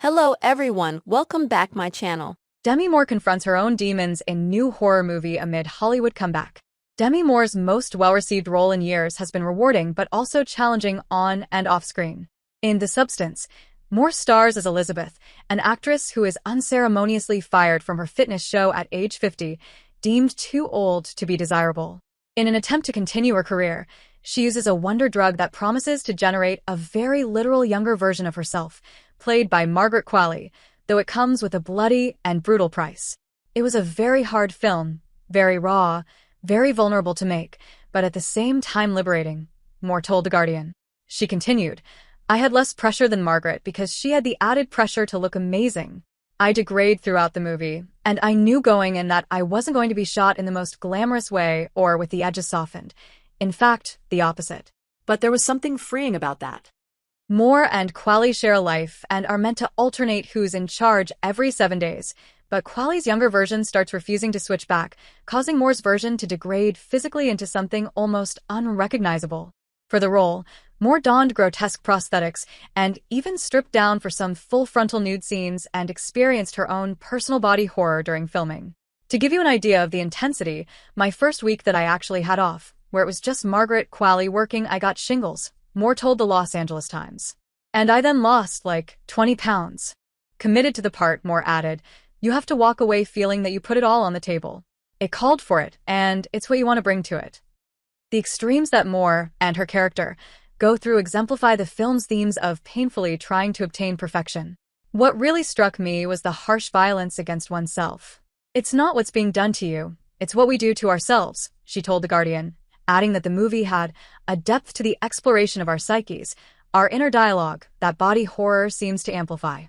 Hello everyone, welcome back my channel. Demi Moore confronts her own demons in new horror movie amid Hollywood comeback. Demi Moore's most well-received role in years has been rewarding but also challenging on and off-screen. In The Substance, Moore stars as Elizabeth, an actress who is unceremoniously fired from her fitness show at age 50, deemed too old to be desirable. In an attempt to continue her career, she uses a wonder drug that promises to generate a very literal younger version of herself, played by Margaret Qualley, though it comes with a bloody and brutal price. It was a very hard film, very raw, very vulnerable to make, but at the same time liberating, Moore told The Guardian. She continued, "I had less pressure than Margaret because she had the added pressure to look amazing. I degrade throughout the movie, and I knew going in that I wasn't going to be shot in the most glamorous way or with the edges softened. In fact, the opposite." But there was something freeing about that. Moore and Qualley share a life and are meant to alternate who's in charge every 7 days, but Qualley's younger version starts refusing to switch back, causing Moore's version to degrade physically into something almost unrecognizable. For the role, Moore donned grotesque prosthetics and even stripped down for some full frontal nude scenes and experienced her own personal body horror during filming. To give you an idea of the intensity, my first week that I actually had off, where it was just Margaret Qualley working, I got shingles, Moore told the Los Angeles Times. And I then lost, 20 pounds. Committed to the part, Moore added, "You have to walk away feeling that you put it all on the table. It called for it, and it's what you want to bring to it." The extremes that Moore, and her character, go through exemplify the film's themes of painfully trying to obtain perfection. What really struck me was the harsh violence against oneself. "It's not what's being done to you, it's what we do to ourselves," she told The Guardian, adding that the movie had a depth to the exploration of our psyches, our inner dialogue, that body horror seems to amplify.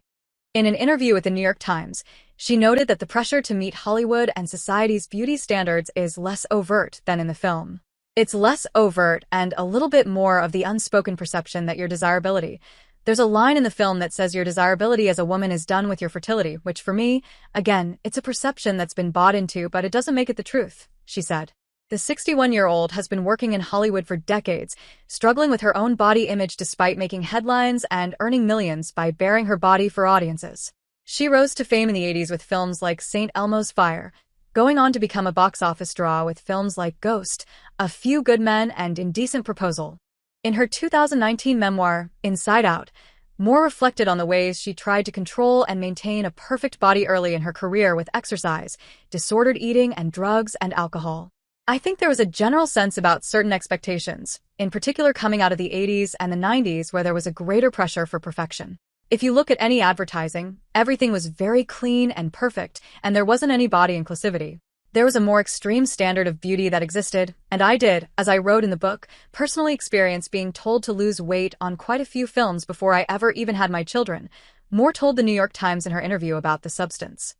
In an interview with the New York Times, she noted that the pressure to meet Hollywood and society's beauty standards is less overt than in the film. "It's less overt and a little bit more of the unspoken perception that your desirability. There's a line in the film that says your desirability as a woman is done with your fertility, which for me, again, it's a perception that's been bought into, but it doesn't make it the truth," she said. The 61-year-old has been working in Hollywood for decades, struggling with her own body image despite making headlines and earning millions by baring her body for audiences. She rose to fame in the 80s with films like St. Elmo's Fire, going on to become a box office draw with films like Ghost, A Few Good Men, and Indecent Proposal. In her 2019 memoir, Inside Out, Moore reflected on the ways she tried to control and maintain a perfect body early in her career with exercise, disordered eating, and drugs and alcohol. "I think there was a general sense about certain expectations, in particular coming out of the 80s and the 90s where there was a greater pressure for perfection. If you look at any advertising, everything was very clean and perfect, and there wasn't any body inclusivity. There was a more extreme standard of beauty that existed, and I did, as I wrote in the book, personally experience being told to lose weight on quite a few films before I ever even had my children," Moore told the New York Times in her interview about The Substance.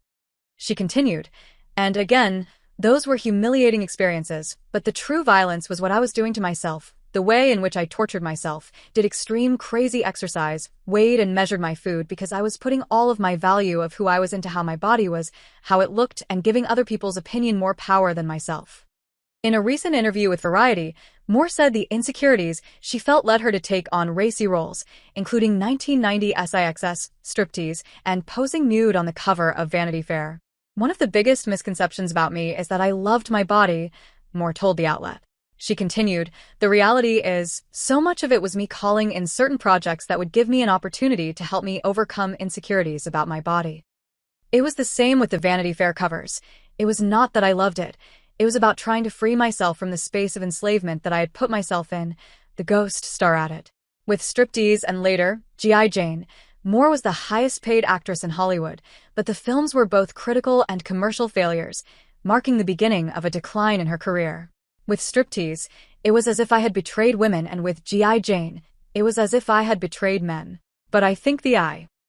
She continued, "And again, those were humiliating experiences, but the true violence was what I was doing to myself, the way in which I tortured myself, did extreme crazy exercise, weighed and measured my food because I was putting all of my value of who I was into how my body was, how it looked, and giving other people's opinion more power than myself." In a recent interview with Variety, Moore said the insecurities she felt led her to take on racy roles, including 1990 SIXS, striptease, and posing nude on the cover of Vanity Fair. "One of the biggest misconceptions about me is that I loved my body," Moore told the outlet. She continued, "The reality is, so much of it was me calling in certain projects that would give me an opportunity to help me overcome insecurities about my body. It was the same with the Vanity Fair covers. It was not that I loved it. It was about trying to free myself from the space of enslavement that I had put myself in," the Ghost star added. With Striptease and later, G.I. Jane, Moore was the highest-paid actress in Hollywood, but the films were both critical and commercial failures, marking the beginning of a decline in her career. With Striptease, it was as if I had betrayed women, and with G.I. Jane, it was as if I had betrayed men. But I think the I